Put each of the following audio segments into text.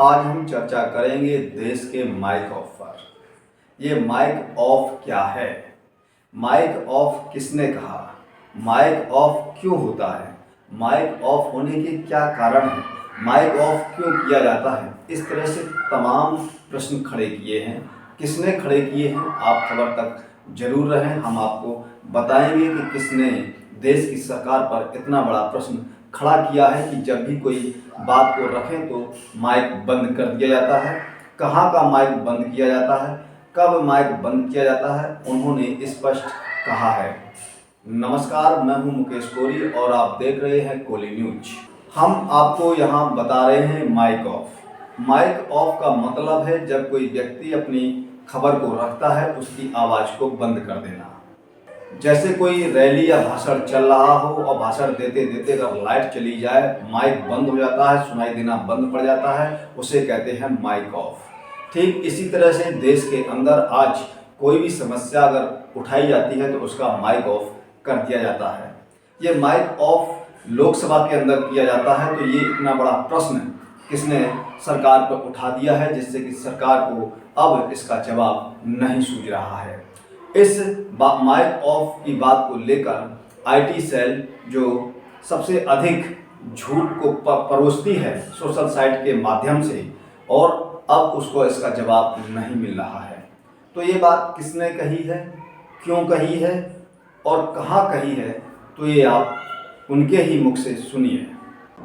आज हम चर्चा करेंगे देश के माइक ऑफ पर। ये माइक ऑफ क्या है, माइक ऑफ किसने कहा, माइक ऑफ क्यों होता है, माइक ऑफ होने के क्या कारण हैं, माइक ऑफ क्यों किया जाता है। इस तरह से तमाम प्रश्न खड़े किए हैं। किसने खड़े किए हैं, आप खबर तक जरूर रहें। हम आपको बताएंगे कि किसने देश की सरकार पर इतना बड़ा प्रश्न खड़ा किया है कि जब भी कोई बात को रखें तो माइक बंद कर दिया जाता है। कहाँ का माइक बंद किया जाता है, कब माइक बंद किया जाता है, उन्होंने स्पष्ट कहा है। नमस्कार, मैं हूं मुकेश कोरी और आप देख रहे हैं कोली न्यूज। हम आपको यहां बता रहे हैं माइक ऑफ। माइक ऑफ का मतलब है जब कोई व्यक्ति अपनी खबर को रखता है उसकी आवाज़ को बंद कर देना। जैसे कोई रैली या भाषण चल रहा हो और भाषण देते देते अगर लाइट चली जाए, माइक बंद हो जाता है, सुनाई देना बंद पड़ जाता है, उसे कहते हैं माइक ऑफ। ठीक इसी तरह से देश के अंदर आज कोई भी समस्या अगर उठाई जाती है तो उसका माइक ऑफ कर दिया जाता है। ये माइक ऑफ लोकसभा के अंदर किया जाता है। तो ये इतना बड़ा प्रश्न किसने सरकार पर उठा दिया है जिससे कि सरकार को अब इसका जवाब नहीं सूझ रहा है। इस माइक ऑफ की बात को लेकर आईटी सेल जो सबसे अधिक झूठ को परोसती है सोशल साइट के माध्यम से, और अब उसको इसका जवाब नहीं मिल रहा है। तो ये बात किसने कही है, क्यों कही है और कहाँ कही है, तो ये आप उनके ही मुख से सुनिए।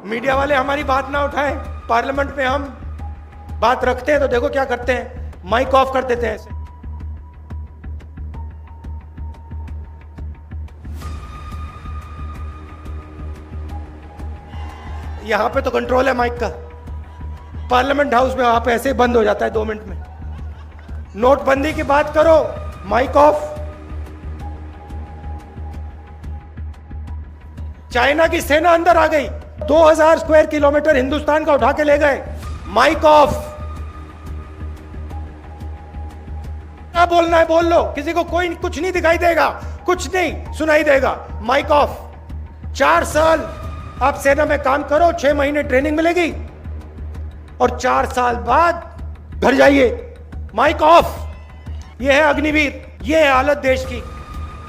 मीडिया वाले हमारी बात ना उठाएं, पार्लियामेंट में हम बात रखते हैं तो देखो क्या करते हैं, माइक ऑफ कर देते हैं ऐसे। यहां पे तो कंट्रोल है माइक का, पार्लियामेंट हाउस में वहां पे ऐसे ही बंद हो जाता है 2 मिनट में। नोटबंदी की बात करो, माइक ऑफ। चाइना की सेना अंदर आ गई, 2000 स्क्वायर किलोमीटर हिंदुस्तान का उठा के ले गए, माइक ऑफ। क्या बोलना है बोल लो, किसी को कोई कुछ नहीं दिखाई देगा, कुछ नहीं सुनाई देगा, माइक ऑफ। 4 साल आप सेना में काम करो, 6 महीने ट्रेनिंग मिलेगी और 4 साल बाद घर जाइए, माइक ऑफ। यह है अग्निवीर, यह है हालत देश की।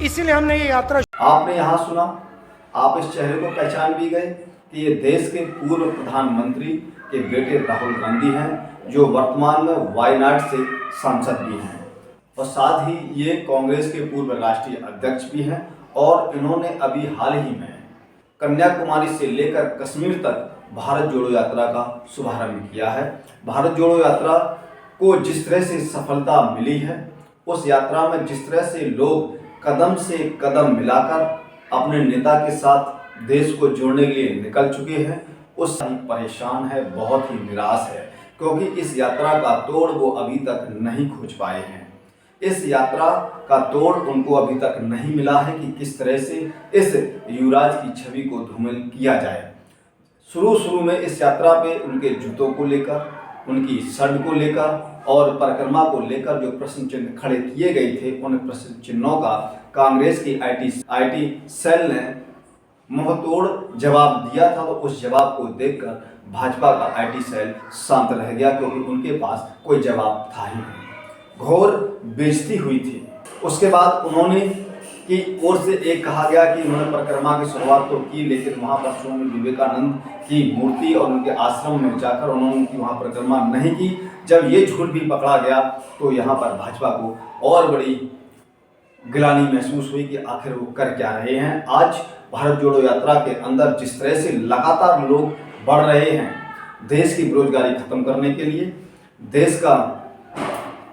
इसीलिए हमने ये यात्रा। आपने यहां सुना, आप इस चेहरे को पहचान भी गए कि ये देश के पूर्व प्रधानमंत्री के बेटे राहुल गांधी हैं, जो वर्तमान में वायनाड से सांसद भी हैं और साथ ही ये कांग्रेस के पूर्व राष्ट्रीय अध्यक्ष भी हैं। और इन्होंने अभी हाल ही में कन्याकुमारी से लेकर कश्मीर तक भारत जोड़ो यात्रा का शुभारंभ किया है। भारत जोड़ो यात्रा को जिस तरह से सफलता मिली है, उस यात्रा में जिस तरह से लोग कदम से कदम मिलाकर अपने नेता के साथ देश को जोड़ने के लिए निकल चुके हैं, उस परेशान है, बहुत ही निराश है, क्योंकि इस यात्रा का तोड़ वो अभी तक नहीं खोज पाए हैं। इस यात्रा का तोड़ उनको अभी तक नहीं मिला है कि किस तरह से इस युवराज की छवि को धूमिल किया जाए। शुरू में इस यात्रा पे उनके जूतों को लेकर, उनकी शर्ट को लेकर और परिक्रमा को लेकर जो प्रश्न चिन्ह खड़े किए गए थे, उन प्रश्न चिन्हों का कांग्रेस की आईटी सेल ने मुंहतोड़ जवाब दिया था। तो उस जवाब को देखकर भाजपा का आईटी सेल शांत रह गया, क्योंकि उनके पास कोई जवाब था ही नहीं। घोर बेइज्जती हुई थी। उसके बाद उन्होंने की ओर से एक कहा गया कि उन्होंने परिक्रमा की शुरुआत तो की, लेकिन वहाँ पर स्वामी विवेकानंद की मूर्ति और उनके आश्रम में जाकर उन्होंने उनकी वहाँ परिक्रमा नहीं की। जब ये झूठ भी पकड़ा गया तो यहाँ पर भाजपा को और बड़ी गिलानी महसूस हुई कि आखिर वो कर क्या रहे हैं। आज भारत जोड़ो यात्रा के अंदर जिस तरह से लगातार लोग बढ़ रहे हैं देश की बेरोजगारी खत्म करने के लिए, देश का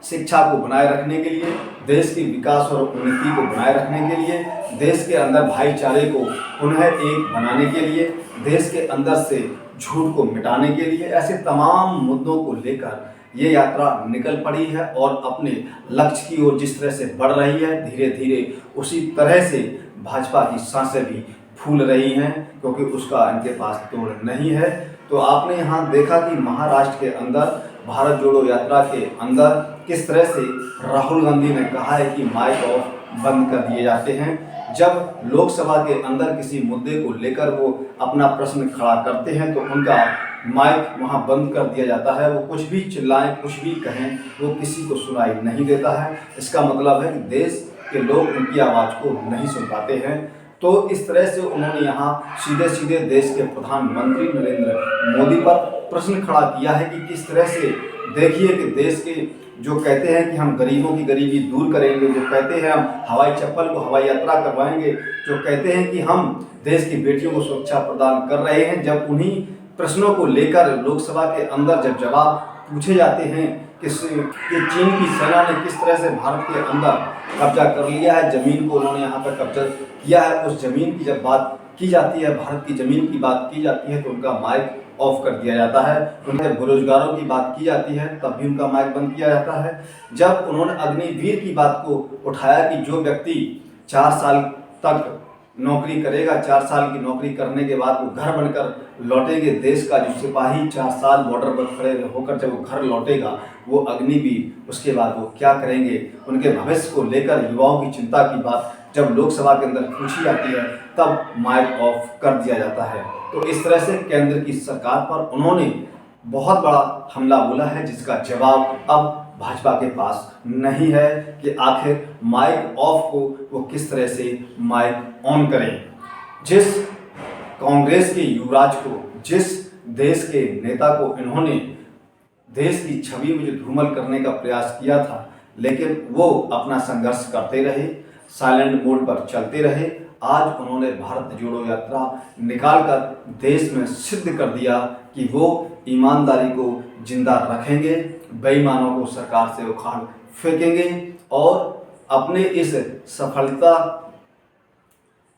शिक्षा को बनाए रखने के लिए, देश की विकास और उन्नति को बनाए रखने के लिए, देश के अंदर भाईचारे को पुनः एक बनाने के लिए, देश के अंदर से झूठ को मिटाने के लिए, ऐसे तमाम मुद्दों को लेकर ये यात्रा निकल पड़ी है और अपने लक्ष्य की ओर जिस तरह से बढ़ रही है, धीरे धीरे उसी तरह से भाजपा की सांसें भी फूल रही हैं, क्योंकि उसका इनके पास तोड़ नहीं है। तो आपने यहाँ देखा कि महाराष्ट्र के अंदर भारत जोड़ो यात्रा के अंदर किस तरह से राहुल गांधी ने कहा है कि माइक ऑफ बंद कर दिए जाते हैं। जब लोकसभा के अंदर किसी मुद्दे को लेकर वो अपना प्रश्न खड़ा करते हैं तो उनका माइक वहाँ बंद कर दिया जाता है। वो कुछ भी चिल्लाएं, कुछ भी कहें, वो किसी को सुनाई नहीं देता है। इसका मतलब है कि देश के लोग उनकी आवाज़ को नहीं सुन पाते हैं। तो इस तरह से उन्होंने यहाँ सीधे सीधे देश के प्रधानमंत्री नरेंद्र मोदी पर प्रश्न खड़ा किया है कि किस तरह से देखिए कि देश के जो कहते हैं कि हम गरीबों की गरीबी दूर करेंगे, जो कहते हैं हम हवाई चप्पल को हवाई यात्रा करवाएंगे, जो कहते हैं कि हम देश की बेटियों को सुरक्षा प्रदान कर रहे हैं, जब उन्हीं प्रश्नों को लेकर लोकसभा के अंदर जब जवाब पूछे जाते हैं कि चीन की सेना ने किस तरह से भारत के अंदर कब्जा कर लिया है, ज़मीन को उन्होंने यहाँ पर कब्जा किया है, उस ज़मीन की जब बात की जाती है, भारत की ज़मीन की बात की जाती है तो उनका माइक ऑफ कर दिया जाता है। उनके बेरोजगारों की बात की जाती है तब भी उनका माइक बंद किया जाता है। जब उन्होंने अग्निवीर की बात को उठाया कि जो व्यक्ति 4 साल तक नौकरी करेगा, 4 साल की नौकरी करने के बाद वो घर बनकर लौटेंगे, देश का जो सिपाही 4 साल बॉर्डर पर खड़े होकर जब वो घर लौटेगा, वो अग्निवीर उसके बाद वो क्या करेंगे, उनके भविष्य को लेकर युवाओं की चिंता की बात जब लोकसभा के अंदर पूछी जाती है तब माइक ऑफ कर दिया जाता है। तो इस तरह से केंद्र की सरकार पर उन्होंने बहुत बड़ा हमला बोला है, जिसका जवाब अब भाजपा के पास नहीं है कि आखिर माइक ऑफ को वो किस तरह से माइक ऑन करें। जिस कांग्रेस के युवराज को, जिस देश के नेता को इन्होंने देश की छवि में जो धूमल करने का प्रयास किया था, लेकिन वो अपना संघर्ष करते रहे, साइलेंट मोड पर चलते रहे। आज उन्होंने भारत जोड़ो यात्रा निकालकर देश में सिद्ध कर दिया कि वो ईमानदारी को जिंदा रखेंगे, बेईमानों को सरकार से उखाड़ फेंकेंगे और अपने इस सफलता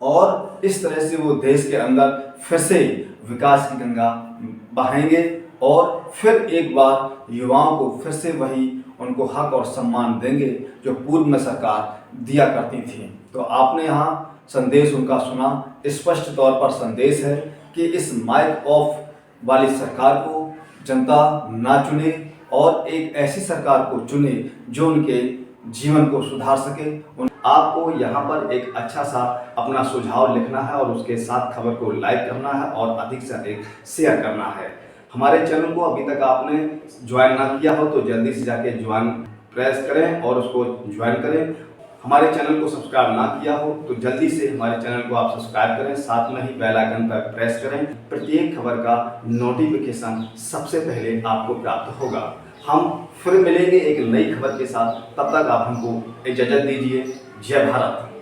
और इस तरह से वो देश के अंदर फिर से विकास की गंगा बहाएंगे और फिर एक बार युवाओं को फिर से वही उनको हक और सम्मान देंगे जो पूर्व में सरकार दिया करती थी। तो आपने यहाँ संदेश उनका सुना, स्पष्ट तौर पर संदेश है कि इस माइक ऑफ वाली सरकार को जनता ना चुने और एक ऐसी सरकार को चुने जो उनके जीवन को सुधार सके। आपको यहाँ पर एक अच्छा सा अपना सुझाव लिखना है और उसके साथ खबर को लाइक करना है और अधिक से अधिक शेयर करना है। हमारे चैनल को अभी तक आपने ज्वाइन ना किया हो तो जल्दी से जाके ज्वाइन प्रेस करें और उसको ज्वाइन करें। हमारे चैनल को सब्सक्राइब ना किया हो तो जल्दी से हमारे चैनल को आप सब्सक्राइब करें, साथ में ही बेल आइकन पर प्रेस करें। प्रत्येक खबर का नोटिफिकेशन सबसे पहले आपको प्राप्त होगा। हम फिर मिलेंगे एक नई खबर के साथ, तब तक आप हमको इजाज़त दीजिए। जय भारत।